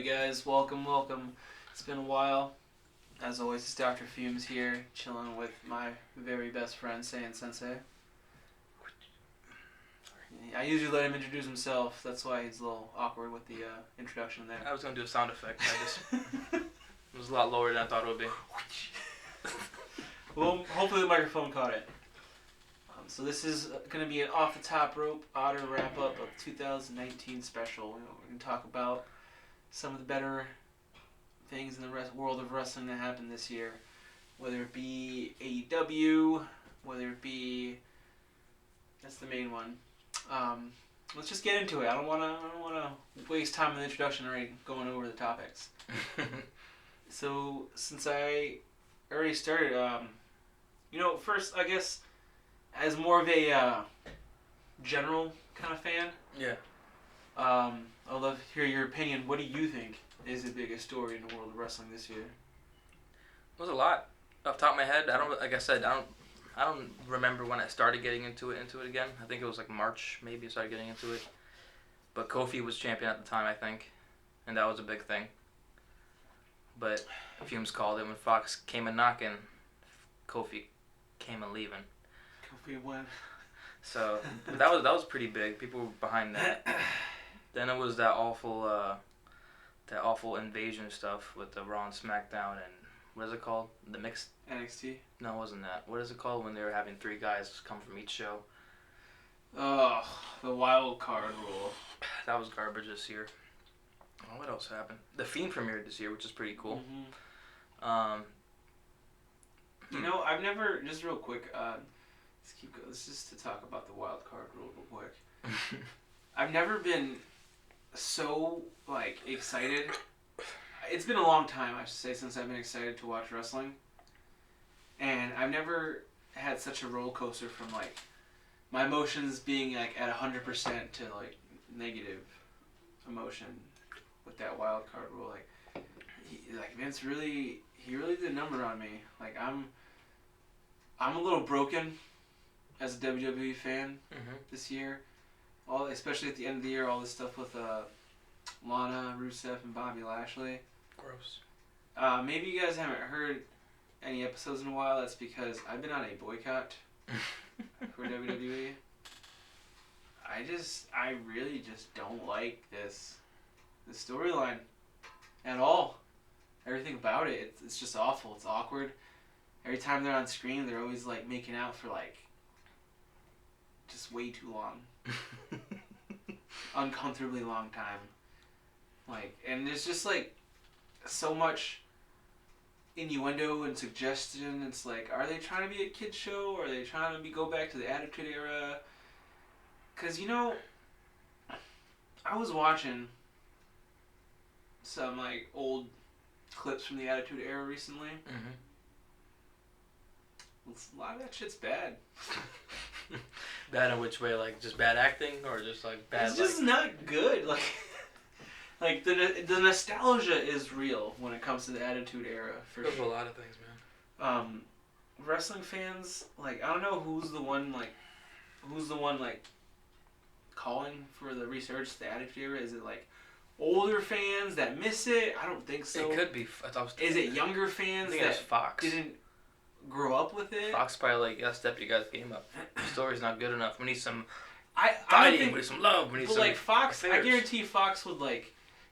guys, welcome. It's been a while. As always, it's Dr. Fume's here, chilling with my very best friend, Saiyan Sensei. I usually let him introduce himself, that's why he's a little awkward with the introduction there. I was going to do a sound effect, it was a lot lower than I thought it would be. Well, hopefully the microphone caught it. So this is going to be an off-the-top rope otter wrap-up of 2019 special. We're going to talk about some of the better things in the world of wrestling that happened this year. Whether it be AEW, whether it be... That's the main one. Let's just get into it. I don't want to waste time in the introduction already going over the topics. So, since I already started, first, I guess... As more of a general kind of fan, yeah. I'd love to hear your opinion. What do you think is the biggest story in the world of wrestling this year? It was a lot. Off the top of my head, I don't remember when I started getting into it again. I think it was like March, maybe I started getting into it. But Kofi was champion at the time, I think, and that was a big thing. But Fumes called it when Fox came a knocking. Kofi came a leaving. Kofi won. So that was pretty big. People were behind that. Then it was that awful invasion stuff with the Raw and SmackDown and what is it called? The mixed NXT? No, it wasn't that. What is it called when they were having 3 guys come from each show? Oh, the wild card rule. That was garbage this year. Oh, what else happened? The Fiend premiered this year, which is pretty cool. Mm-hmm. I've never, just real quick, let's keep going. This is to talk about the wild card rule real quick. I've never been so excited. It's been a long time, I should say, since I've been excited to watch wrestling, and I've never had such a roller coaster from my emotions being at 100% to negative emotion with that wild card rule. Vince really did a number on me. I'm a little broken as a WWE fan this year, especially at the end of the year, all this stuff with Lana, Rusev, and Bobby Lashley. Gross. Maybe you guys haven't heard any episodes in a while. That's because I've been on a boycott for WWE. I really just don't like this storyline at all. Everything about it, it's just awful. It's awkward. Every time they're on screen, they're always making out for just way too long. Uncomfortably long time. And there's just so much innuendo and suggestion. It's are they trying to be a kid's show? Or are they trying to go back to the Attitude Era? Because, I was watching some old clips from the Attitude Era recently. Mm-hmm. A lot of that shit's bad. Bad in which way? Just bad acting, or just bad? It's just not good. The nostalgia is real when it comes to the Attitude Era. There's a lot of things, man. Wrestling fans, I don't know who's the one calling for the research of the Attitude Era. Is it older fans that miss it? I don't think so. It could be. Is it younger fans that Fox didn't grow up with it? Fox probably step your guys' game up. The story's not good enough. We need some fighting. We need some love. We need some Fox. affairs. I guarantee Fox would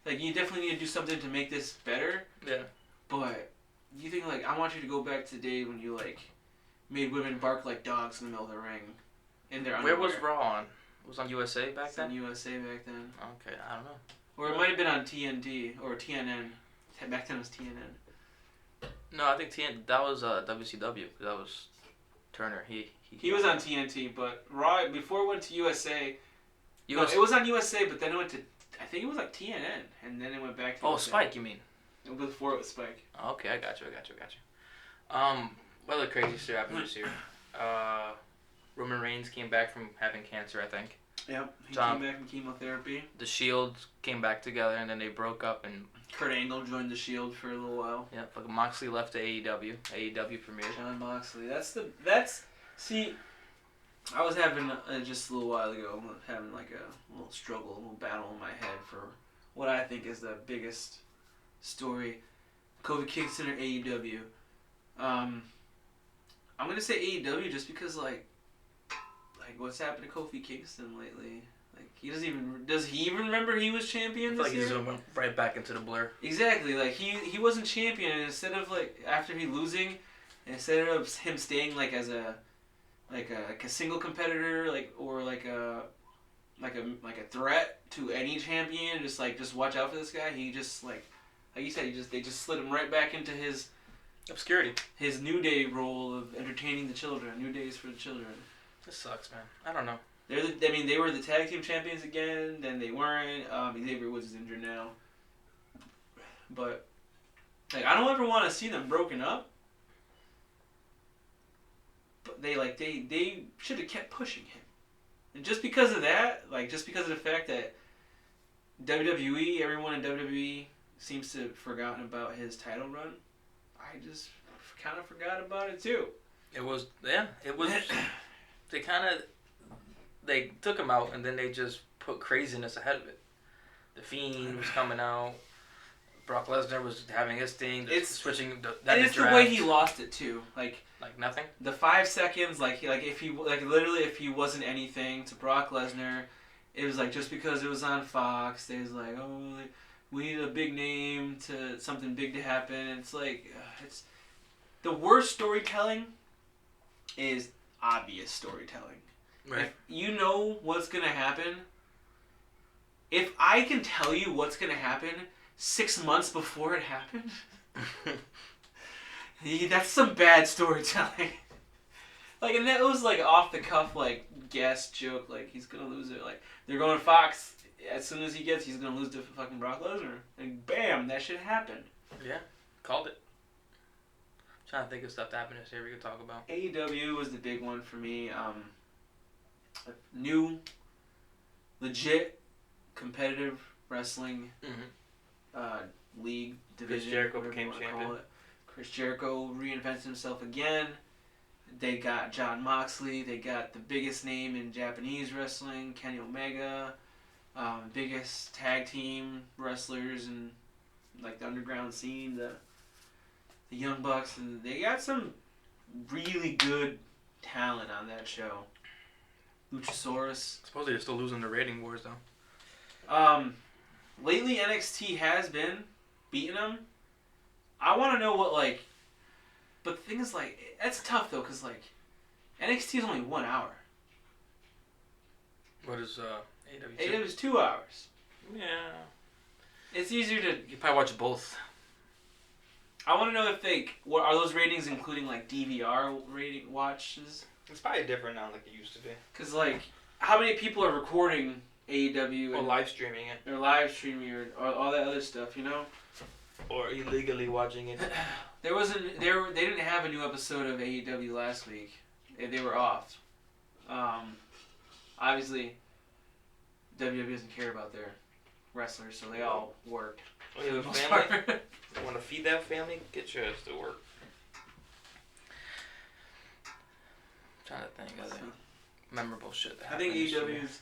you definitely need to do something to make this better. Yeah. But you think I want you to go back to the day when you made women bark like dogs in the middle of the ring in their underwear. Where was Raw on? It was on USA back then? On USA back then. Okay, I don't know. Or it might have been on TNT or TNN. Back then it was TNN. No, I think that was WCW. That was Turner. He was on TNT, but Raw before it went to USA. It was on USA, but then it went to I think it was TNN, and then it went back to. Oh, USA. Spike, you mean? Before it was Spike. Okay, I got you. What other crazy shit happened this year? Roman Reigns came back from having cancer, I think. Yep, he came back from chemotherapy. The Shield came back together, and then they broke up, and Kurt Angle joined the Shield for a little while. Yep, Moxley left to AEW. AEW premiered. John Moxley. See, I was having just a little while ago having a little struggle, a little battle in my head for what I think is the biggest story, Kofi Kingston or AEW. I'm gonna say AEW just because like what's happened to Kofi Kingston lately? Like does he even remember he was champion this year? He just went right back into the blur. Exactly, like he wasn't champion, and instead of like after he losing, instead of him staying like as a single competitor, or like a threat to any champion, just watch out for this guy. He just like you said, they just slid him right back into his obscurity, his New Day role of entertaining the children. New Days for the children. This sucks, man. I don't know. They were the tag team champions again. Then they weren't. Xavier Woods is injured now. But like, I don't ever want to see them broken up. But they should have kept pushing him. And just because of that, just because of the fact that WWE, everyone in WWE seems to have forgotten about his title run, I just kind of forgot about it too. It was. They took him out, and then they just put craziness ahead of it. The Fiend was coming out. Brock Lesnar was having his thing. Switching. It's the way he lost it too. Like nothing. The 5 seconds, if he wasn't anything to Brock Lesnar, it was like just because it was on Fox, they was like, oh, we need a big name to something big to happen. It's like it's the worst storytelling is obvious storytelling. Right. If you know what's gonna happen, if I can tell you what's gonna happen 6 months before it happened, that's some bad storytelling. And that was off the cuff, guess joke, he's gonna lose it. They're going to Fox. As soon as he's gonna lose to fucking Brock Lesnar, and bam, that shit happened. Yeah, called it. I'm trying to think of stuff that happened this year we could talk about. AEW was the big one for me. A new, legit, competitive wrestling league division. Chris Jericho became champion. Chris Jericho reinvented himself again. They got Jon Moxley. They got the biggest name in Japanese wrestling, Kenny Omega. Biggest tag team wrestlers in the underground scene, the Young Bucks, and they got some really good talent on that show. Luchasaurus. Supposedly they're still losing the rating wars though. Lately NXT has been beating them. I want to know what but the thing is that's tough though, because NXT is only 1 hour. What is AEW? AEW is 2 hours. Yeah. It's easier to. You probably watch both. I want to know if what are those ratings including DVR rating watches? It's probably different now it used to be. Because how many people are recording AEW or live streaming it, or live streaming or all that other stuff, or illegally watching it. They didn't have a new episode of AEW last week. They were off. Obviously, WWE doesn't care about their wrestlers, so they all worked. Oh, you have a family? You want to feed that family? Get your ass to work. I'm trying to think of the memorable shit that I think happened AEW's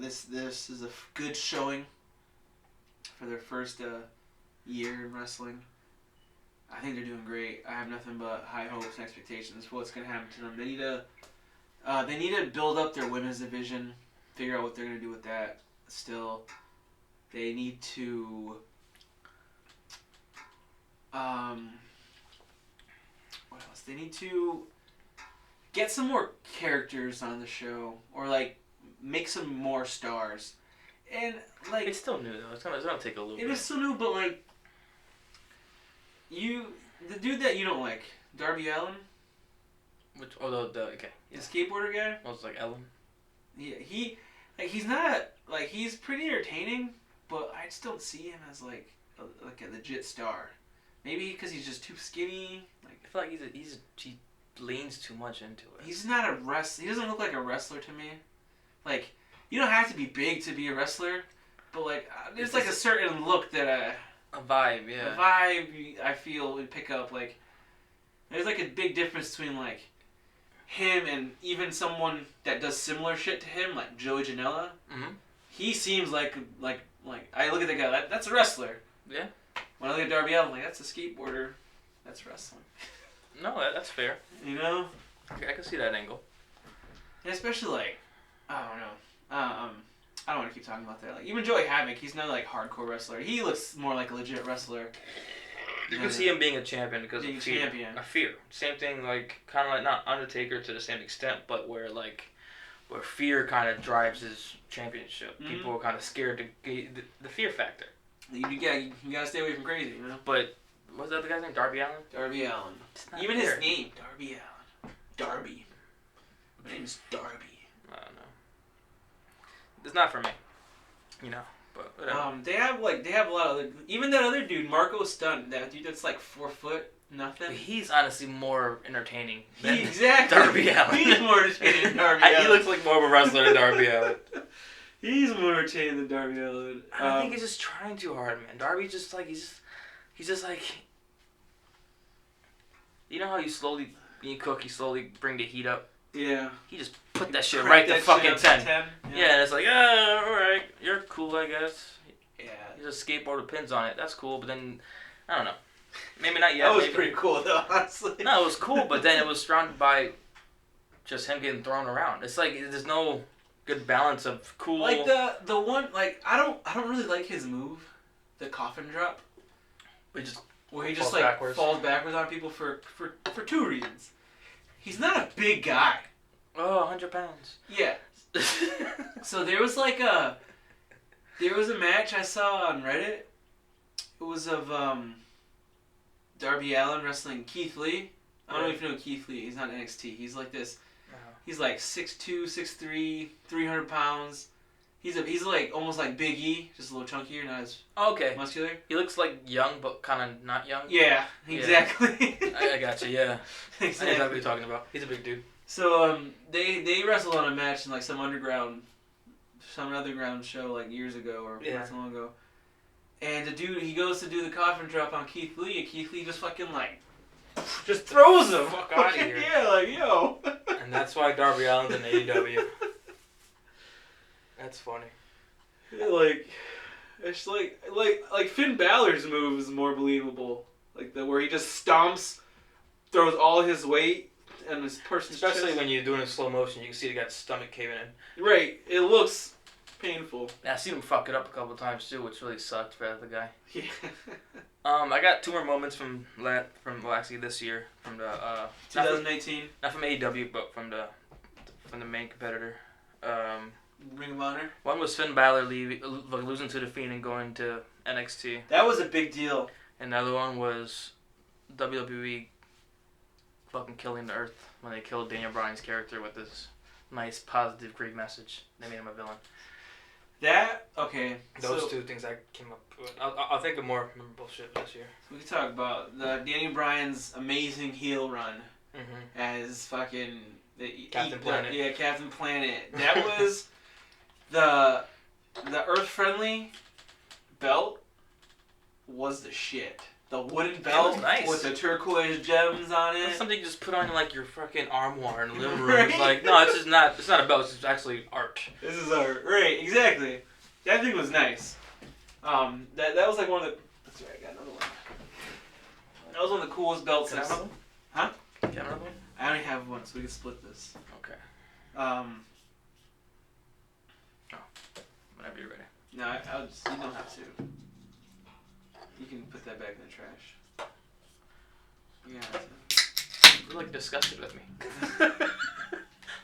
this is a good showing for their first year in wrestling. I think they're doing great. I have nothing but high hopes and expectations for what's going to happen to them. They need to build up their women's division, figure out what they're going to do with that. Still, they need to what else? They need to get some more characters on the show, or make some more stars. And it's still new though. It's gonna take a little bit. It is still new, but the dude that you don't like, Darby Allin. Which okay. The skateboarder guy. Well, it's Ellen. Yeah, he's not he's pretty entertaining, but I just don't see him as a legit star. Maybe because he's just too skinny. I feel like he leans too much into it. He's not a wrestler. He doesn't look like a wrestler to me. You don't have to be big to be a wrestler, but there's a certain look that a vibe, yeah. A vibe I feel would pick up. There's a big difference between him and even someone that does similar shit to him, like Joey Janela. Mm-hmm. he seems like I look at the guy. That's a wrestler. Yeah. When I look at Darby Allin, I'm like, that's a skateboarder. That's wrestling. No, that's fair. You know. I can see that angle. And especially like, I don't know. I don't want to keep talking about that. Like even Joey Havoc, he's not like hardcore wrestler. He looks more like a legit wrestler. You can see him being a champion because being of fear. champion. A fear. Same thing, like kind of like not Undertaker to the same extent, but where fear kind of drives his championship. Mm-hmm. People are kind of scared to get the fear factor. You gotta stay away from crazy, you know. But what's the other guy's name? Darby Allin. Darby Allin. Even fair. His name, Darby Allin. Darby. My name's Darby. I don't know. It's not for me, you know. But whatever. They have a lot of other, even that other dude, Marco Stunt, that dude that's like 4 foot nothing. He's honestly more entertaining than exactly. Darby Allin. He's more entertaining than Darby Allin. He looks like more of a wrestler than Darby Allin. He's more entertaining than Darby Allin. I think he's just trying too hard, man. Darby's just like he's just like, you know how you cook, you slowly bring the heat up. Yeah. He just put that shit right to fucking 10. Yeah, and it's like, alright, you're cool, I guess. Yeah. You just skateboard with pins on it. That's cool, but then, I don't know. Maybe not yet. That was pretty cool, though, honestly. No, it was cool, but then it was surrounded by just him getting thrown around. It's like, there's no good balance of cool. Like, the one, like, I don't really like his move, the coffin drop. Where he just, like, falls backwards on people for 2 reasons. He's not a big guy. Oh, 100 pounds. Yeah. So there was a match I saw on Reddit. It was of Darby Allin wrestling Keith Lee. I don't know if you know Keith Lee. He's not NXT. He's like this. He's like 6'2", 6'3", 300 pounds. He's like almost like Big E, just a little chunkier, not as muscular. He looks like young, but kind of not young. Yeah, exactly. Yeah. I got you. Yeah. Exactly. I know exactly what you're talking about. He's a big dude. So they wrestled on a match in like some underground show like years ago or not so long ago. And the dude, he goes to do the coffin drop on Keith Lee, and Keith Lee just fucking like just throws him. Fuck out of here. Yeah, like yo. And that's why Darby Allin's in AEW. That's funny. Yeah, like it's like Finn Balor's move is more believable. Like where he just stomps, throws all his weight and this person's especially chest. when you're doing it in slow motion, you can see the guy's stomach caving in. Right, it looks painful. Yeah, I seen him fuck it up a couple times too, which really sucked for the guy. Yeah. I got 2 more moments from actually this year from the 2018. Not from AEW, but from the main competitor. Ring of Honor. One was Finn Balor losing to The Fiend and going to NXT. That was a big deal. And the other one was WWE fucking killing the Earth when they killed Daniel Bryan's character with this nice, positive, great message. They made him a villain. Those 2 things I came up with. I'll think of more memorable shit this year. We can talk about Daniel Bryan's amazing heel run Mm-hmm. as fucking Captain Planet. Yeah, Captain Planet. That was the Earth-friendly belt was the shit. The wooden belt nice. with the turquoise gems on it. That's something you just put on like your fucking armoire in the living room. Right? It's like, no, it's not a belt. It's actually art. This is art, right? Exactly. That thing was nice. That was like one of the. That's right. I got another one. That was one of the coolest belts. Can I have another one? Huh? Can I have another one? I only have one, so we can split this. Okay. Whenever you're ready. No, I'll just. You don't have to. You can put that back in the trash. Yeah. You're like disgusted with me.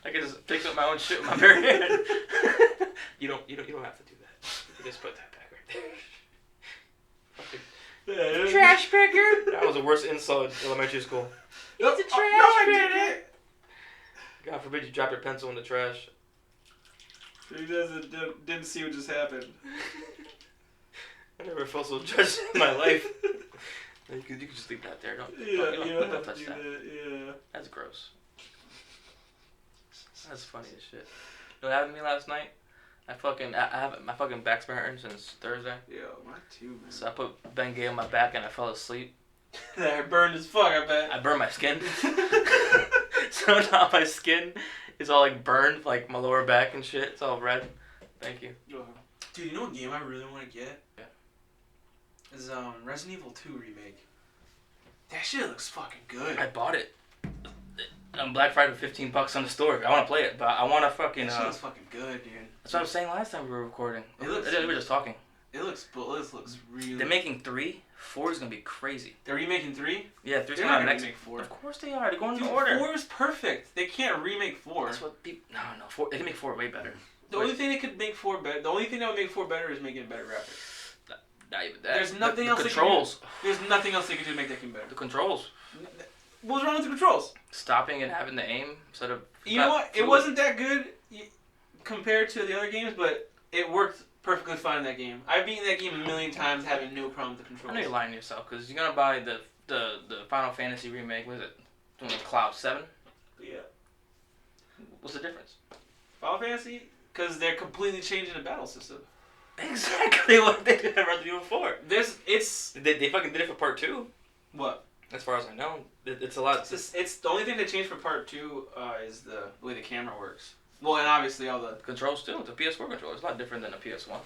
I can just pick up my own shit with my bare hand. You don't have to do that. You just put that back right there. Trash picker. That was the worst insult in elementary school. It's a trash picker. God forbid you drop your pencil in the trash. He didn't see what just happened. I never felt so judged in my life. You could just leave that there. Don't touch that. Yeah. That's gross. That's funny as shit. You know what happened to me last night? I have my fucking back's been hurting since Thursday. Yo, mine too, man. So I put Bengay on my back and I fell asleep. That burned as fuck, I bet. I burned my skin. So now my skin is all like burned, like my lower back and shit. It's all red. Thank you. Dude, you know what game I really want to get? Yeah. Is Resident Evil 2 remake. That shit looks fucking good. I bought it on Black Friday for $15 on the store. I want to play it, but I want to fucking. That shit looks fucking good, dude. That's what I was saying last time we were recording. It looks. We were just talking. This looks really. They're making 3. 4 is gonna be crazy. They're remaking 3? Yeah, 3's They're coming not out gonna next. remake 4. Of course they are. They're going Dude, in order. 4 is perfect. They can't remake 4. That's what people. No. 4. They can make 4 way better. The only thing that could make 4 better. The only thing that would make 4 better is making it better graphics. Not even that. There's nothing else. The controls. There's nothing else they could do to make that game better. The controls. What's wrong with the controls? Stopping and having the aim instead of. You know what? It wasn't that good compared to the other games, but it worked perfectly fine in that game. I've beaten that game a million times, having no problem with the controls. I know you're lying to yourself because you're gonna buy the Final Fantasy remake. What is it? Cloud 7. Yeah. What's the difference? Final Fantasy, because they're completely changing the battle system. Exactly what they did in Resident Evil 4. They fucking did it for part 2. What? As far as I know, it's a lot. It's the only thing they changed for part 2 is the way the camera works. Well, and obviously all the controls too. The PS4 controller is a lot different than the PS1.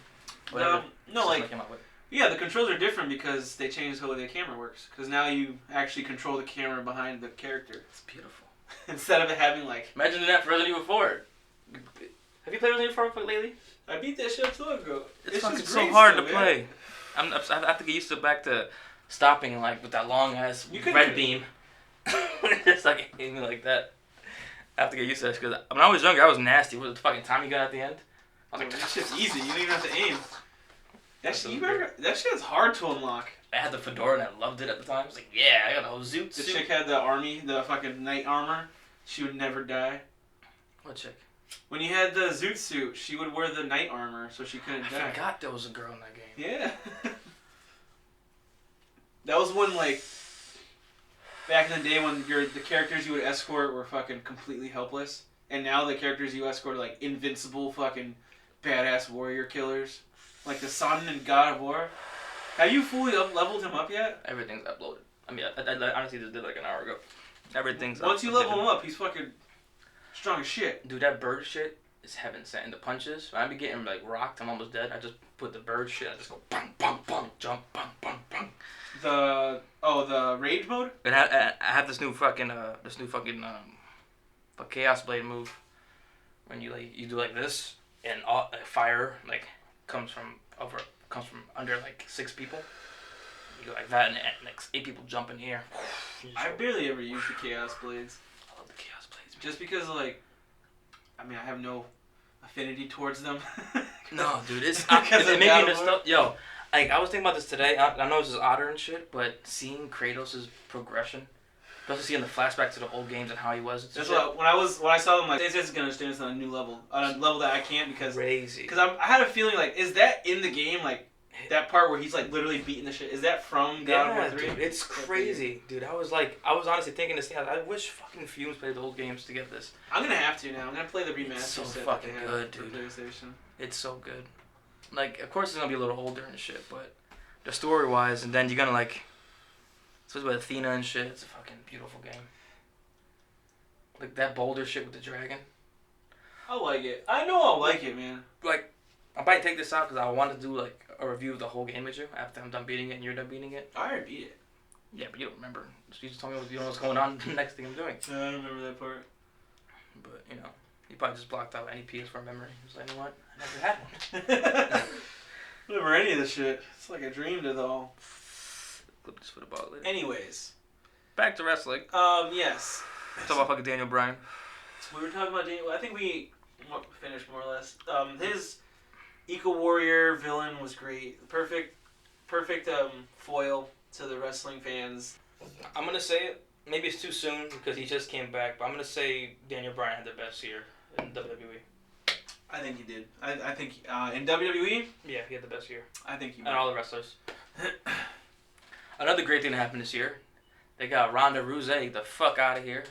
Yeah, the controls are different because they changed the way the camera works. Because now you actually control the camera behind the character. It's beautiful. Instead of it having like. Imagine that for Resident Evil 4. Have you played Resident Evil 4 lately? I beat that shit up 2 ago. It's fucking so hard to play. I have to get used to back to stopping like with that long ass red beam. Just like aiming like that. I have to get used to this because when I was younger, I was nasty. What was the fucking time you got at the end? I was like, that shit's easy. You don't even have to aim. That shit's hard to unlock. I had the fedora and I loved it at the time. I was like, yeah, I got the whole zoot suit. The chick had the fucking knight armor. She would never die. What chick? When you had the zoot suit, she would wear the knight armor so she couldn't die. I forgot there was a girl in that game. Yeah. That was when, like, back in the day when the characters you would escort were fucking completely helpless. And now the characters you escort are, like, invincible fucking badass warrior killers. Like the Saiyan in God of War. Have you fully leveled him up yet? Everything's uploaded. I mean, I honestly just did like an hour ago. Everything's Once you level him up, he's fucking strong as shit. Dude, that bird shit is heaven sent. And the punches, when I be getting like rocked, I'm almost dead. I just put the bird shit, I just go bang, bang, bang, jump, bang, bang, bang. The rage mode? And I have this new fucking chaos blade move. When you do like this, and all fire like comes from under like 6 people. You go like that, and like 8 people jump in the air. I barely ever use the chaos blades. I love the chaos blades. Man. Just because like, I mean, I have no affinity towards them. No, dude, it made me nostalgic. Yo, like I was thinking about this today. I know this is odder and shit, but seeing Kratos' progression, especially seeing the flashback to the old games and how he was. That's what when I saw them, like, this is gonna understand this on a new level, on a level that I can't because crazy. Because I had a feeling like, is that in the game, like that part where he's like literally beating the shit? Is that from God of War 3? Dude, it's crazy, dude. I was honestly thinking this. I wish fucking Fumes played the old games to get this. I'm gonna have to now. I'm gonna play the remaster. It's so set fucking that they good, have dude. for PlayStation. It's so good. Like, of course, it's gonna be a little older and shit, but the story wise, and then you're gonna like, especially with Athena and shit. It's a fucking beautiful game. Like that boulder shit with the dragon. I like it. I know I like it, man. Like, I might take this out because I want to do like a review of the whole game with you after I'm done beating it and you're done beating it. I already beat it. Yeah, but you don't remember. You just told me you know what's going on the next thing I'm doing. No, I don't remember that part. But, you know, you probably just blocked out any PS4 memory. He was like, you know what? I never had one. I don't remember any of this shit. It's like I dreamed it all. Clip this for the ball later. Anyways. Back to wrestling. Yes. Talk about fucking Daniel Bryan. We were talking about Daniel. I think we finished more or less. His Eco Warrior villain was great. Perfect foil to the wrestling fans. I'm going to say it. Maybe it's too soon because he just came back, but I'm going to say Daniel Bryan had the best year in WWE. I think he did. I think in WWE? Yeah, he had the best year. I think he and all the wrestlers. Another great thing that happened this year, they got Ronda Rousey the fuck out of here.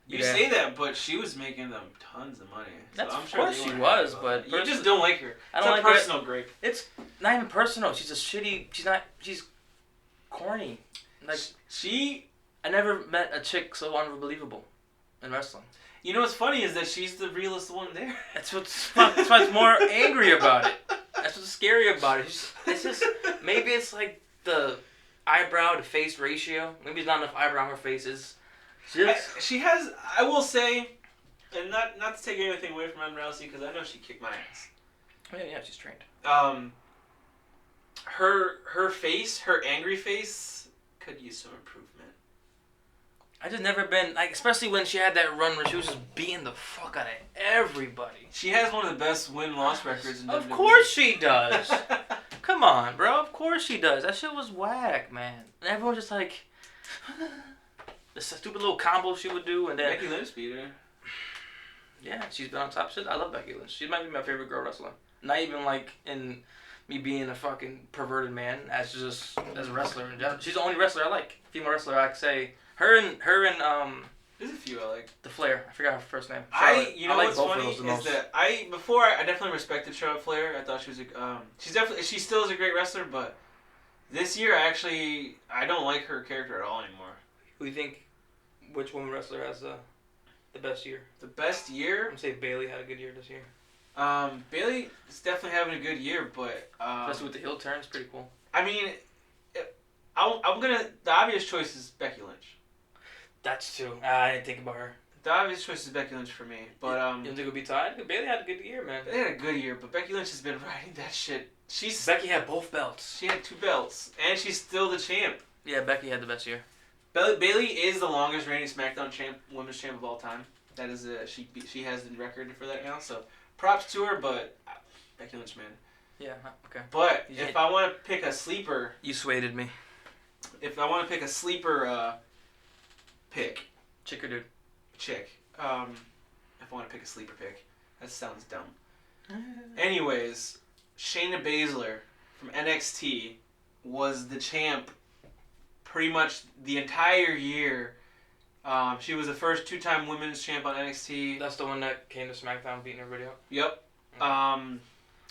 You say that, but she was making them tons of money. So That's, I'm of sure course she was, but... You just don't like her. I don't like her. It's a personal gripe. It's not even personal. She's a shitty... She's corny. Like I never met a chick so unbelievable in wrestling. You know what's funny is that she's the realest one there. That's why I'm more angry about it. That's what's scary about it. It's just maybe it's like the eyebrow to face ratio. Maybe there's not enough eyebrow on her face. She has. I will say, and not to take anything away from Ronda Rousey because I know she kicked my ass. Yeah, she's trained. Her face, her angry face, could use some improvement. I just never been like, especially when she had that run where she was just beating the fuck out of everybody. She has one of the best win-loss records in WWE. Of course she does. Come on, bro. Of course she does. That shit was whack, man. And everyone's just like, the stupid little combo she would do, and then Becky Lynch beat her. Yeah, she's been on top shit. I love Becky Lynch. She might be my favorite girl wrestler. Not even like in me being a fucking perverted man, as a wrestler in general. She's the only wrestler I like. Female wrestler I could say. Her and There's a few I like. The Flair. I forgot her first name. Charlotte. You know like what's both funny of those the is most. that I definitely respected Charlotte Flair. I thought she was she still is a great wrestler, but this year I don't like her character at all anymore. Who do you think? Which woman wrestler has the best year? The best year? I'm gonna say Bayley had a good year this year. Bayley is definitely having a good year, but especially with the heel turn, it's pretty cool. I mean, the obvious choice is Becky Lynch. That's true. I didn't think about her. The obvious choice is Becky Lynch for me, but you don't think it'll be tied? Bayley had a good year, man. They had a good year, but Becky Lynch has been riding that shit. Becky had both belts. She had 2 belts, and she's still the champ. Yeah, Becky had the best year. Bayley is the longest reigning SmackDown women's champ of all time. That is she has the record for that now. So props to her, but Becky Lynch, man. Yeah. Okay. But if I want to pick a sleeper, you swayed me. If I want to pick a sleeper, pick chick or dude? Chick. If I want to pick a sleeper pick, that sounds dumb. Anyways, Shayna Baszler from NXT was the champ pretty much the entire year. She was the first 2-time women's champ on NXT. That's the one that came to SmackDown beating everybody up? Yep.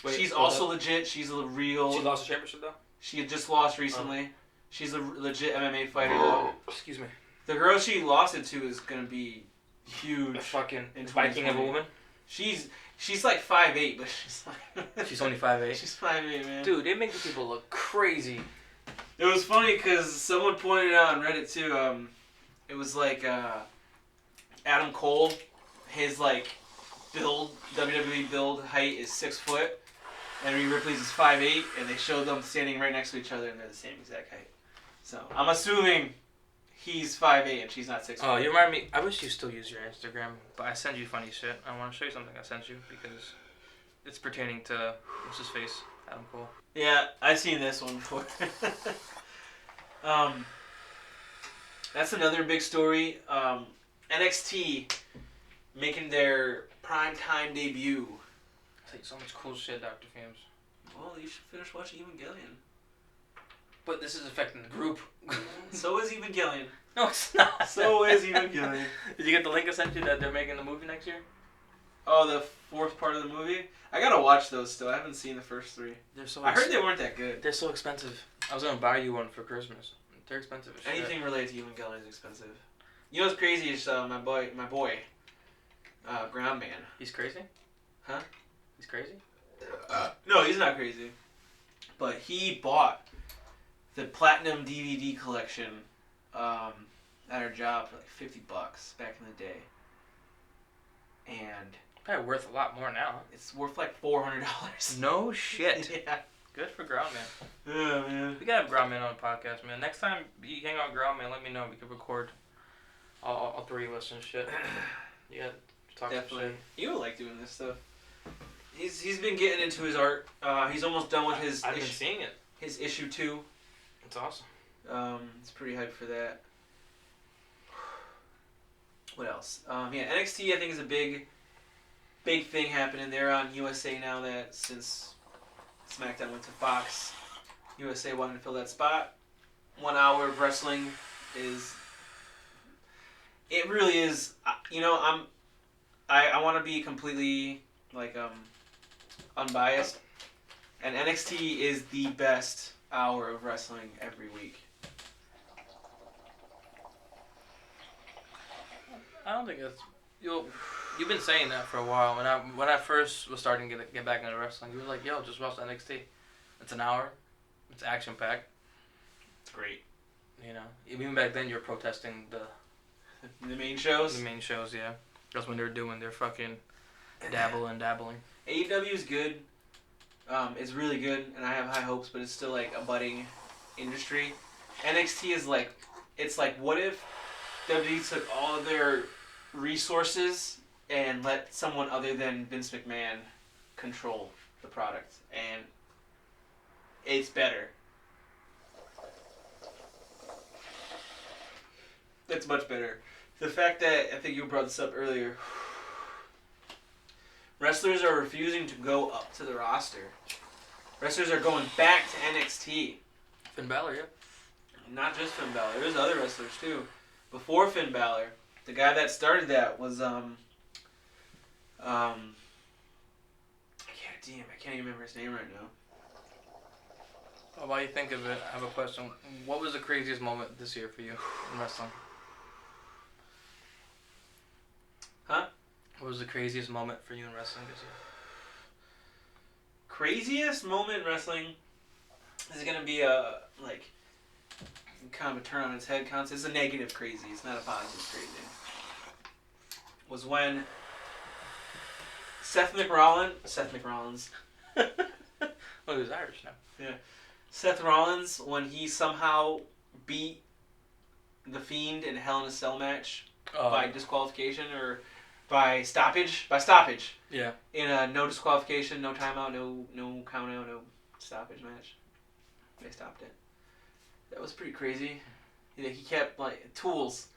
Wait, she's also legit. She's a real... She lost the championship, though? She had just lost recently. Oh. She's a legit MMA fighter, though. Excuse me. The girl she lost it to is going to be huge. A fucking Viking of a woman? She's like 5'8", but she's like... She's only 5'8"? She's 5'8", man. Dude, they make the people look crazy. It was funny because someone pointed out on Reddit, too, it was like Adam Cole, his like build, WWE build height is 6 foot, and Rhea Ripley's is 5'8", and they showed them standing right next to each other, and they're the same exact height. So I'm assuming he's 5'8" and she's not 6 foot. Oh, you remind me. I wish you still use your Instagram, but I send you funny shit. I want to show you something I sent you because it's pertaining to what's his face, Adam Cole. Yeah, I've seen this one before. That's another big story. NXT making their primetime debut. I tell you so much cool shit, Dr. Fumes. Well, you should finish watching Evangelion. But this is affecting the group. So is Evangelion. No, it's not. So is Evangelion. Did you get the link I sent you that they're making the movie next year? Oh, the 4th part of the movie? I gotta watch those still. I haven't seen the first 3. They're so. I heard they weren't that good. They're so expensive. I was gonna buy you one for Christmas. They're expensive as shit. Anything related to Evangelion is expensive. You know what's crazy is my boy, Ground Man. He's crazy? Huh? He's crazy? No, he's not crazy. But he bought the Platinum DVD collection at our job for like $50 back in the day. And probably worth a lot more now. It's worth like $400. No shit. Yeah. Good for Ground Man. Yeah, man. We gotta have Ground Man on the podcast, man. Next time you hang out with Ground Man, let me know. We can record all 3 of us and shit. You gotta talk Definitely. some shit. You would like doing this stuff. He's been getting into his art. He's almost done with his... I've been seeing it. His issue 2. It's awesome. It's pretty hyped for that. What else? Yeah, NXT I think is a big thing happening. They're on USA now that since SmackDown went to Fox, USA wanted to fill that spot. 1 hour of wrestling is... It really is... You know, I want to be completely, like, unbiased. And NXT is the best hour of wrestling every week. I don't think that's... You've been saying that for a while. When I first was starting to get back into wrestling, you were like, "Yo, just watch NXT. It's an hour. It's action packed. It's great. You know." Even back then, you were protesting The main shows. the main shows. Yeah, that's when they were doing their fucking dabbling. AEW is good. It's really good, and I have high hopes, but it's still like a budding industry. NXT is like, it's like, what if WWE took all of their resources and let someone other than Vince McMahon control the product, and it's better. It's much better. The fact that, I think you brought this up earlier, wrestlers are refusing to go up to the roster. Wrestlers are going back to NXT. Finn Balor, yeah. Not just Finn Balor. There's other wrestlers too. Before Finn Balor, the guy that started that was I can't even remember his name right now. Well, while you think of it, I have a question. What was the craziest moment this year for you in wrestling? Huh? What was the craziest moment for you in wrestling this year? Craziest moment in wrestling is gonna be a like kind of a turn on its head concept. It's a negative crazy. It's not a positive crazy. Was when Seth MacFarlane. Oh, he's Irish now. Yeah. Seth Rollins, when he somehow beat The Fiend in a Hell in a Cell match by disqualification or by stoppage. Yeah. In a no disqualification, no timeout, no count out, no stoppage match. They stopped it. That was pretty crazy. He kept like tools.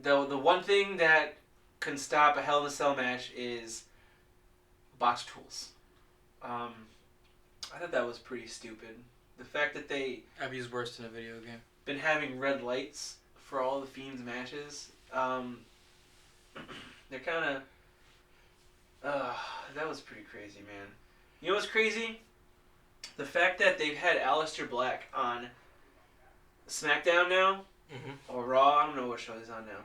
The one thing that can stop a Hell in a Cell match is box tools. I thought that was pretty stupid. The fact that I've used worse in a video game. been having red lights for all the Fiend's matches. They're kind of... that was pretty crazy, man. You know what's crazy? The fact that they've had Aleister Black on SmackDown now, or Raw, I don't know what show he's on now,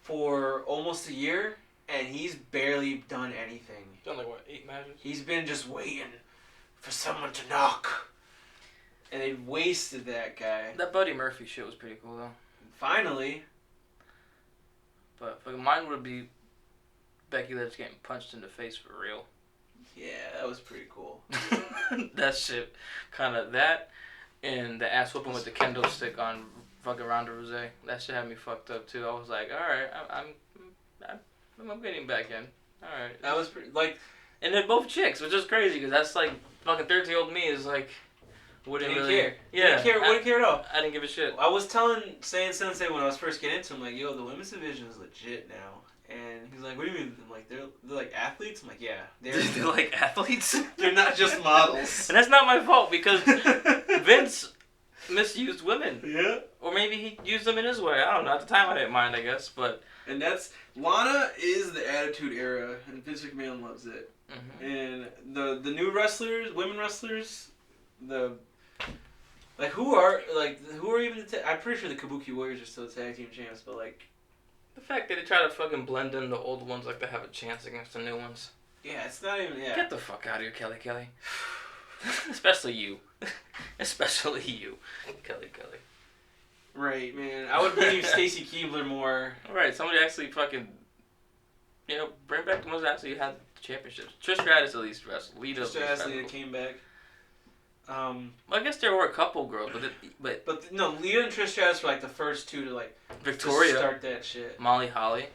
for almost a year, and he's barely done anything. Done like what, 8 matches? He's been just waiting for someone to knock. And they wasted that guy. That Buddy Murphy shit was pretty cool though. Finally. But mine would be Becky Lynch getting punched in the face for real. Yeah, that was pretty cool. That shit, kind of that, and the ass whooping with the kendo stick on fucking Ronda Rousey. That shit had me fucked up too. I was like, all right, I'm getting back in. All right. That was pretty like. And they're both chicks, which is crazy because that's like fucking 13-year-old me is like. Wouldn't really care. Yeah, wouldn't care at all. I didn't give a shit. I was telling Sensei when I was first getting into him, like, yo, the women's division is legit now. And he's like, what do you mean? I'm like, they're like athletes? I'm like, yeah. They're like athletes? They're not just models. And that's not my fault because Vince misused women. Yeah. Or maybe he used them in his way. I don't know. At the time I didn't mind, I guess. But and that's... Lana is the Attitude Era, and Vince McMahon loves it. Mm-hmm. And the new wrestlers, women wrestlers, who are even the I'm pretty sure the Kabuki Warriors are still the tag team champs, but like the fact that they try to fucking blend in the old ones like they have a chance against the new ones. Yeah, it's not even. Yeah. Get the fuck out of here, Kelly. Especially you, Kelly. Right, man. I would believe Stacy Keibler more. Right, somebody actually fucking, bring back the ones that actually had the championships. Trish Stratus at least wrestled. Trish Stratus came back. Well, I guess there were a couple girls, but no, Lita and Trish Stratus were like the first two to like Victoria to start that shit. Molly Holly.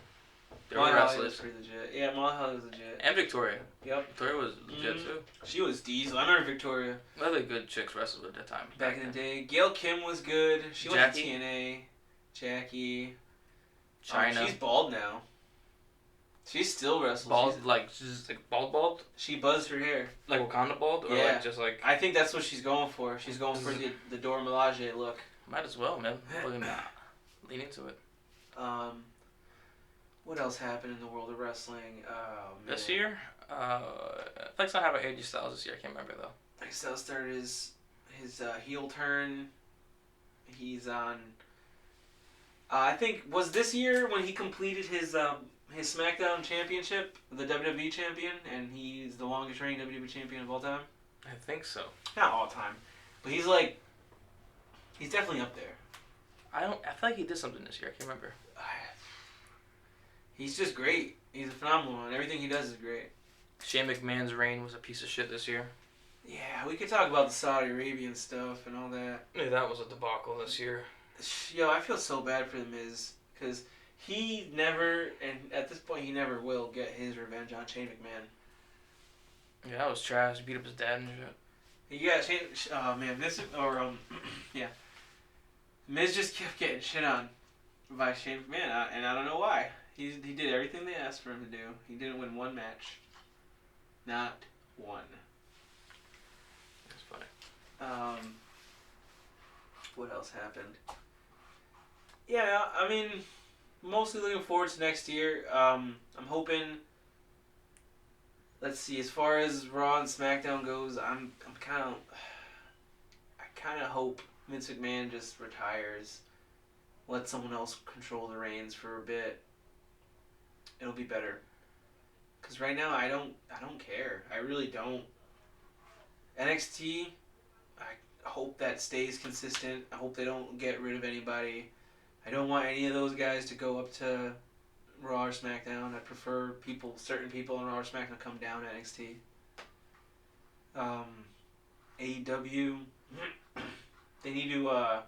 Molly Holly was pretty legit. Yeah, Molly Holly was legit. And Victoria. Yep. Victoria was legit too. She was diesel. I remember Victoria. Other good chicks wrestled at that time. Back in the day. Gail Kim was good. She went to TNA. Jackie. China. She's bald now. She still wrestles. Bald, she's like bald? She buzzed her hair. Like Wakanda bald? Or yeah. like just like... I think that's what she's going for. She's going for the Dora Milaje look. Might as well, man. Lean into it. What else happened in the world of wrestling? This year? I think I have an AJ Styles this year. I can't remember though. AJ Styles started his heel turn. He's on... I think, was this year when he completed his his SmackDown championship, the WWE champion, and he's the longest reigning WWE champion of all time. I think so. Not all time, but he's definitely up there. I feel like he did something this year. I can't remember. He's just great. He's a phenomenal one. Everything he does is great. Shane McMahon's reign was a piece of shit this year. Yeah, we could talk about the Saudi Arabian stuff and all that. Yeah, that was a debacle this year. Yo, I feel so bad for The Miz, because he never, and at this point he never will, get his revenge on Shane McMahon. Yeah, that was trash. He beat up his dad and shit. Yeah, Shane, Miz, yeah. Miz just kept getting shit on by Shane McMahon, and I don't know why. He did everything they asked for him to do. He didn't win one match. Not one. That's funny. What else happened? Yeah, I mean, mostly looking forward to next year. I'm hoping. Let's see. As far as Raw and SmackDown goes, I kind of hope Vince McMahon just retires, let someone else control the reins for a bit. It'll be better. Cause right now I don't care. I really don't. NXT, I hope that stays consistent. I hope they don't get rid of anybody. I don't want any of those guys to go up to Raw or SmackDown. I prefer certain people on Raw or SmackDown to come down to NXT. AEW, they need to. I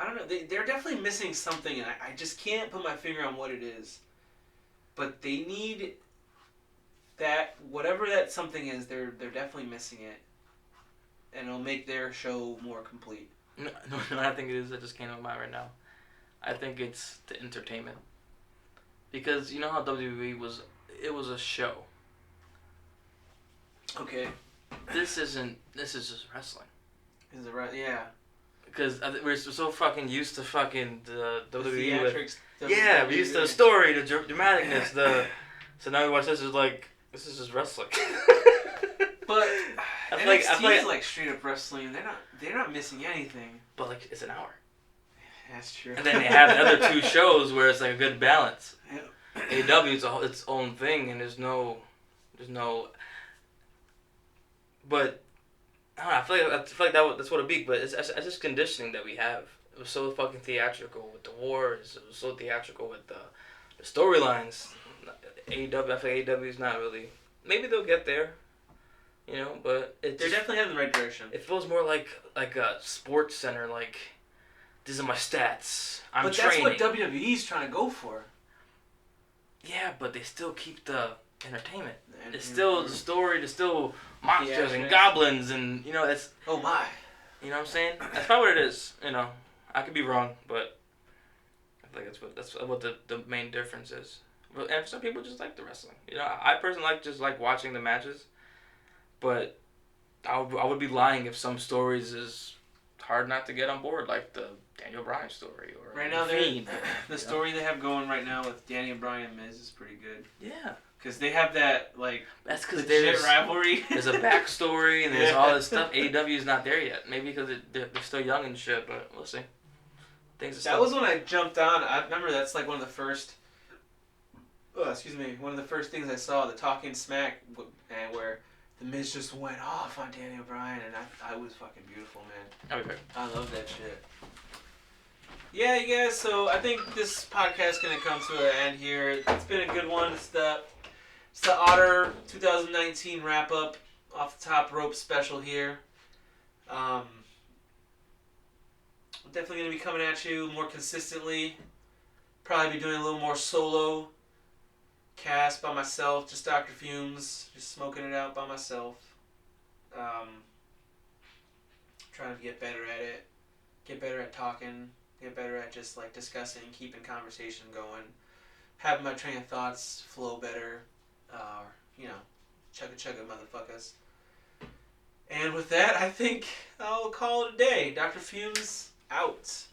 don't know. They're definitely missing something, and I just can't put my finger on what it is. But they need that, whatever that something is, they're definitely missing it. And it'll make their show more complete. No, I think it is. I just can't know mine right now. I think it's the entertainment. Because you know how WWE was, it was a show. Okay. This is just wrestling. Is it right? Yeah. Because we're so fucking used to fucking the WWE. Theatrics. Yeah, we used to the story, the dramaticness, so now we watch this this is just wrestling. But NXT is like straight up wrestling. They're not missing anything. But like it's an hour. That's true. And then they have the other two shows where it's like a good balance. Yeah. AEW is its own thing, and there's no. But I don't know, I feel like that's what it'd be. But it's just conditioning that we have. It was so fucking theatrical with the wars. It was so theatrical with the storylines. AEW, I feel like AEW is not really. Maybe they'll get there, you know. But they're definitely heading in the right direction. It feels more like a sports center. Like, these are my stats. I'm training. But that's what WWE's trying to go for. Yeah, but they still keep the entertainment. It's still the story. There's still monsters and goblins, and you know it's. Oh my. You know what I'm saying? That's probably what it is. You know, I could be wrong, but I think that's what the main difference is. And some people just like the wrestling. You know, I personally like watching the matches, but I would be lying if some stories is hard not to get on board, like the Daniel Bryan story or right now the story they have going right now with Daniel Bryan and Miz is pretty good. Yeah. Because they have that, like, that's because there's rivalry. There's a backstory and there's all this stuff. AEW is not there yet. Maybe because they're still young and shit, but we'll see. That was when I jumped on. I remember that's like one of the first. One of the first things I saw, the Talking Smack, and where the Miz just went off on Daniel Bryan, and I was fucking beautiful, man. Okay. I love that shit. Yeah, you guys. So I think this podcast is gonna come to an end here. It's been a good one. It's the Otter 2019 wrap up, off the top rope special here. I'm definitely going to be coming at you more consistently. Probably be doing a little more solo cast by myself, just Dr. Fumes, just smoking it out by myself. Trying to get better at it, get better at talking, get better at just like discussing, keeping conversation going, having my train of thoughts flow better. You know, chugga motherfuckers. And with that, I think I'll call it a day. Dr. Fumes out.